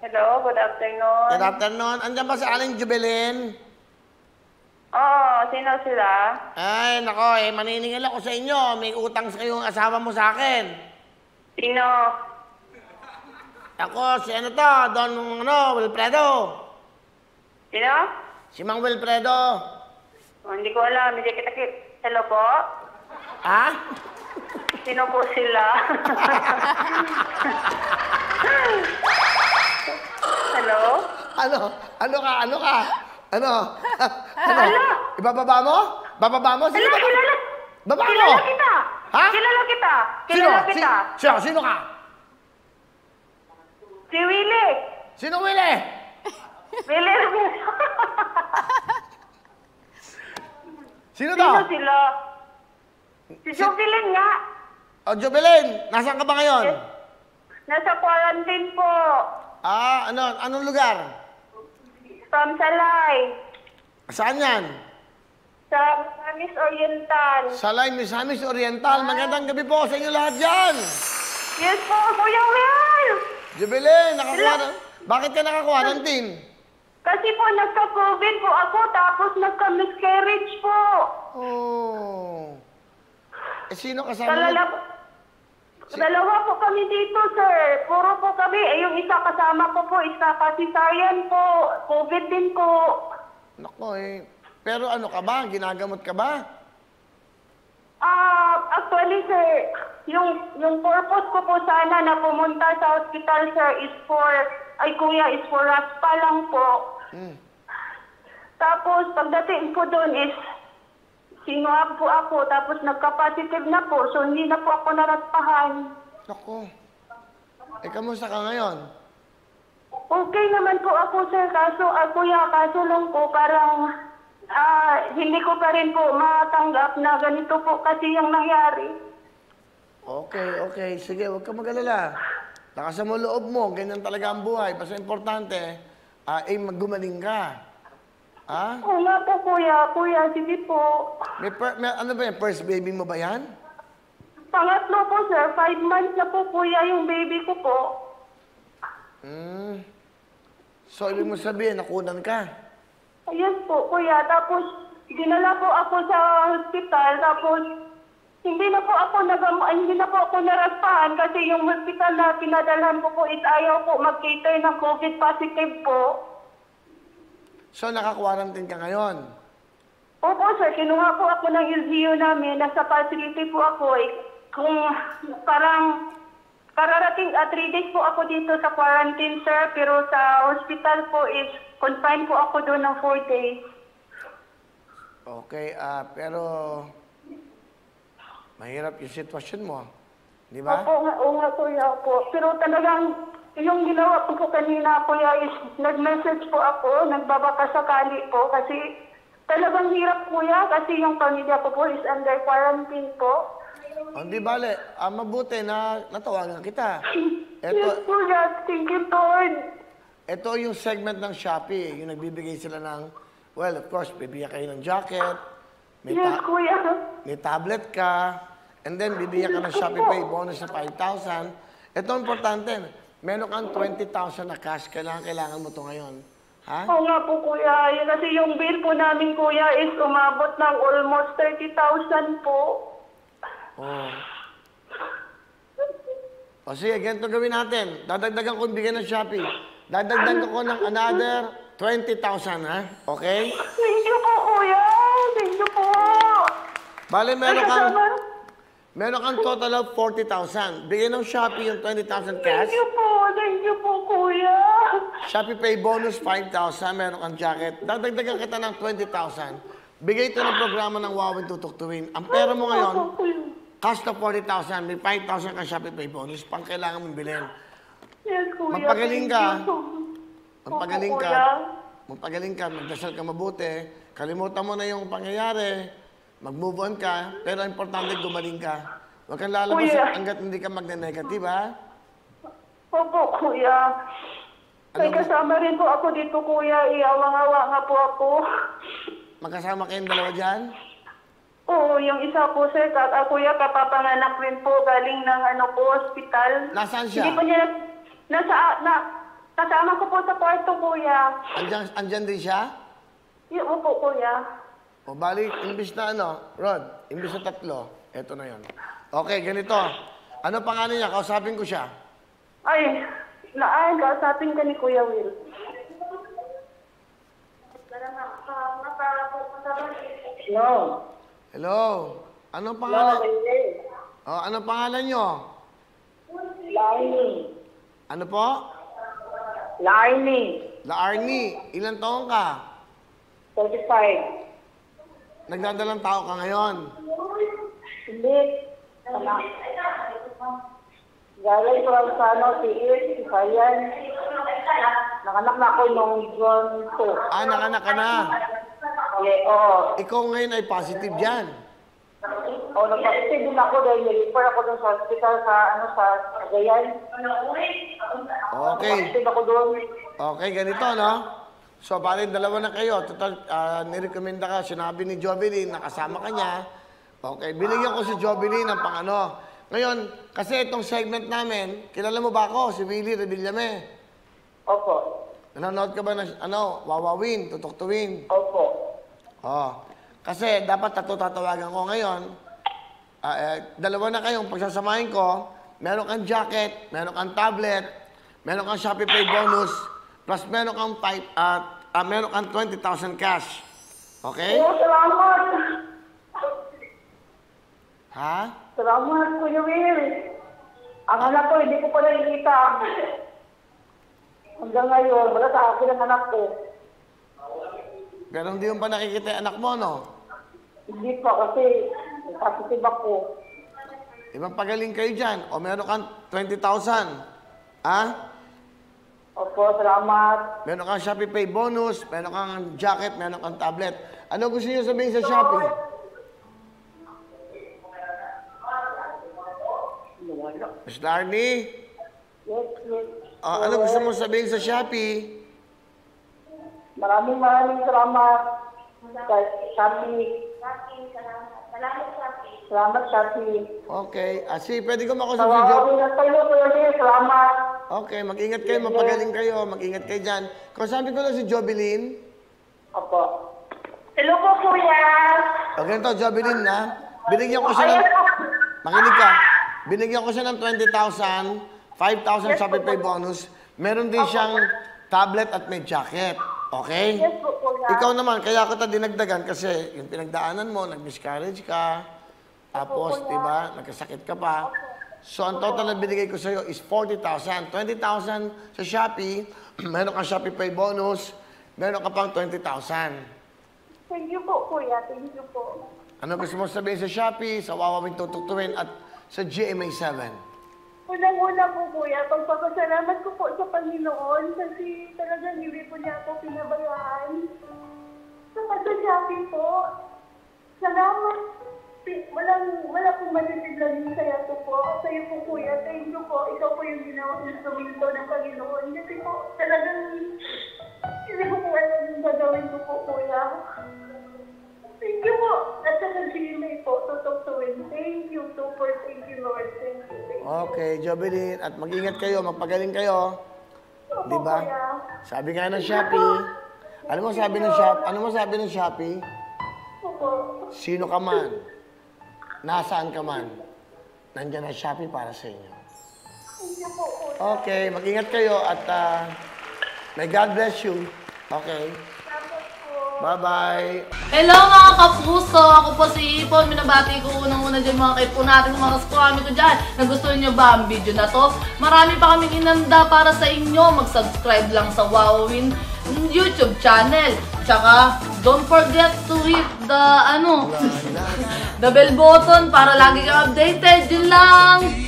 Hello, good afternoon. Good afternoon. Andiyan ba si Aling Jubelin? Oo, sino sila? Ay, nako, maniningil ako sa inyo. May utang sa kayong asawa mo sa akin. Sino? Ako, si ano to? Don, Wilfredo. Sino? Si Mang Wilfredo. Oh, hindi ko alam, hindi kita Hello po? Ha? Sino po sila? Hello? Ano? Ano ka? Ano ka? Ano? Ano? Ibababa mo? Bababa mo? Sige, Hello, kilala! baba mo! Kilala kita! Ha? Kilala kita! Sino? Kilala kita! Sino ka? Si Willie! Sino, Willie? Willie Ramirez! Sino to? Sino sila? Si Jocelyn nga! Oh, Jubelin, nasaan ka ba ngayon? Yes. Nasa quarantine po. Ah, anong lugar? From Salay. Saan yan? Sa Misamis Oriental. Salay, Misamis Oriental. Magandang gabi po sa inyo lahat dyan. Yes po, Kuya Will! Jubelin, bakit ka naka-quarantine? Kasi po, nagka-COVID po ako, tapos nagka-miscarriage po. Oh. Eh, sino kasama Dalawa po kami dito, sir. Puro po kami. Yung isa kasama ko po, isa cesarean po. COVID din po. Nako Pero ano ka ba? Ginagamot ka ba? Actually, sir, yung purpose ko po sana na pumunta sa hospital, sir, is for raspa lang po. Tapos, pagdating po doon is, sinuab po ako, tapos nagka-positive na po, so hindi na po ako naraspahan. Nako. Kamusta ka ngayon? Okay naman po ako, sir, kaso lang po parang hindi ko pa rin po matanggap na ganito po kasi yung nangyari. Okay. Sige, huwag ka mag-alala. Lakasan mo loob mo, ganyan talaga ang buhay. Basta importante, maggumaling ka. Ha? Oo nga po, kuya, sige po. Ano ba yan? First baby mo ba yan? Pangatlo po, sir. 5 months na po, kuya, yung baby ko po. So, ibig mo sabihin, nakunan ka? Yes po, kuya. Tapos, dinala po ako sa hospital. Tapos, hindi na po ako naraspahan kasi yung hospital na pinadalhan ko po is ayaw po mag-cater ng COVID positive po. So, naka-quarantine ka ngayon? Opo, sir. Kinuha po ako ng LGU namin. Nasa facility po ako. Kung parang kararating 3 days po ako dito sa quarantine, sir. Pero sa hospital po is confined po ako doon ng 4 days. Okay, pero mahirap yung sitwasyon mo. Di ba? Oo nga, kuya po. Pero talagang yung ginawa ko po kanina, kuya, is nag-message po ako, nagbabaka sakali po kasi talagang hirap, kuya, kasi yung pamilya ko po is under quarantine po. Hindi bale, mabuti na natawagan kita. Yes, kuya. Thank you, Lord. Ito yung segment ng Shopee, yung nagbibigay sila ng, well, of course, bibigyan kayo ng jacket, Yes, kuya. may tablet ka, and then bibigyan ka ng Shopee Pay bonus na 5,000. Ito ang importante, meron kang 20,000 na cash, kailangan mo ito ngayon. Ha? Oo nga po, kuya. Yun, kasi yung bill po namin, kuya, is umabot ng almost 30,000 po. O sige, ganito gawin natin. Dadagdagan ko yung bigyan ng Shopee. Dadagdagan ko ng another 20,000, ha? Okay? Thank you po, kuya. Thank you po. Bale, meron kang total of 40,000. Bigyan ng Shopee yung 20,000 cash. Thank you po, kuya. Shopee Pay bonus 5,000. Meron kang jacket. Dadagdagan kita ng 20,000. Bigay ito ng programa ng Wawin Tutuktuin. Ang pera mo ngayon, cost of 40,000. May 5,000 kang Shopee Pay bonus. Pang kailangan mong bilhin. Yes, kuya. Magpagaling ka. Magpagaling ka. Magpagaling ka. Magdasal ka mabuti. Kalimutan mo na yung pangyayari. Mag-move on ka. Pero importante, gumaling ka. Huwag kang lalabas hanggat hindi ka magne-negative, ha? Opo, kuya. May kasama rin po ako dito, kuya. Iawang-awa nga po ako. Magkasama kayong dalawa dyan? Oo, yung isa po, sir. Kuya, kapapanganak rin po. Galing ng hospital. Nasaan siya? Hindi po niya... Kasama ko po sa kwarto, kuya. Andyan din siya? Opo, kuya. O bali, imbis na Rod, imbis na 3, eto na yon. Okay, ganito. Ano pangalan niya? Kausapin ko siya. Ay, kausapin ka ni Kuya Will. Hello. Hello. Anong pangalan? Anong pangalan niyo? Larnie. Ano po? Larnie. Larnie. Ilan taon ka? 35. Nagdadalang tao ka ngayon. Hindi. Galing ko lang sa tiis, Kayan. Nakanak na ako nung June 2. Nanganak ka na. Oo. Ikaw ngayon ay positive dyan. Nagpasitig din ako dahil niliper ako dun sa hospital sa Cagayan. Okay. Nagpasitig ako doon. Okay, ganito, no? So, bali, dalawa na kayo. Total, nirekomenda ka, sinabi ni Jovelyn, nakasama ka niya. Okay, binigyan ko si Jovelyn ng pang-ano. Ngayon, kasi itong segment namin, kilala mo ba ako? Si Willie Revillame. Opo. Nanonood ka ba ng, Wawawin, Tutok to Win? Opo. Kasi dapat tatawagan ko ngayon. Dalawa na kayong pagsasamahin ko. Meron kang jacket, meron kang tablet, meron kang Shopee Pay bonus, plus meron kang meron kang 20,000 cash. Okay? Salamat. Ha? Salamat, Kuya Will. Ang anak ko, hindi ko pa nakikita. Hanggang ngayon, wala sa akin ang anak ko. Pero hindi mo pa nakikita yung anak mo, no? Hindi pa kasi positive ako. Ibang pagaling kayo dyan. O meron kang 20,000. Ha? Opo, salamat. Meron kang Shopee Pay bonus, meron kang jacket, meron kang tablet. Ano gusto niyo sabihin sa Shopee? Miss Larnie? Yes. Ano gusto mo sabihin sa Shopee? Maraming salamat sa Shopee. Salamat, Shopee. Okay. Pwede ko makausap si Tawagin Job. na tayo, Kuya Will. Salamat. Okay, mag-ingat kayo, mapagaling kayo, mag-ingat kayo dyan. Kausapin ko lang si Jovelyn. Opo. Hello po, Kuya. O ganito, Jovelyn, binigyan ko siya ng... Makinig ka. Binigyan ko siya ng 20,000, 5,000 Shopee Pay bonus. Meron din siyang tablet at may jacket. Okay? Yes po, Kuya. Ikaw naman, kaya kita dinagdagan kasi yung pinagdaanan mo, nag-miscarriage ka, tapos, di ba, nagkasakit ka pa. So, ang total na binigay ko sa'yo is 40,000. 20,000 sa Shopee, meron kang Shopee Pay bonus, meron ka pang 20,000. Thank you po, Kuya. Thank you po. Ano gusto mo sabihin sa Shopee, sa Wawawin Tutuktuin at sa GMA7? Unang-una po, Kuya, pagpapasalamat ko po sa Panginoon kasi talagang hindi po niya ako pinabayaan. Sa Shopee po, salamat. Wala pong malisiglan sa iyo po. Sa iyo po, Kuya. Thank you po. Ikaw po yung ginawa instrumento ng Panginoon. Kasi po, talagang hindi ko po alam yung gagawin ko po, Kuya. Thank you po. At sa GMA po, Tutok to Win. Thank you, super. Thank you, Lord. Thank you. Okay, Jovelyn, at mag-ingat kayo, magpagaling kayo. Opo, Di ba? Kuya. Sabi nga ng Shopee, ano mo sabi ng Shopee? Opo. Sino ka man, nasaan ka man, nandiyan ang Shopee para sa inyo. Thank you po, Kuya. Okay, mag-ingat kayo at may God bless you. Okay. Salamat po. Bye-bye. Hello mga kapuso! Ako po si Ipon. Minabati ko unang-una dyan mga kaipo natin, mga kaskwami ko dyan. Nagustuhan nyo ba ang video na to? Marami pa kaming inanda para sa inyo. Mag-subscribe lang sa Wawawin YouTube channel. Tsaka, don't forget to hit the, the bell button para lagi kang updated. Yun lang!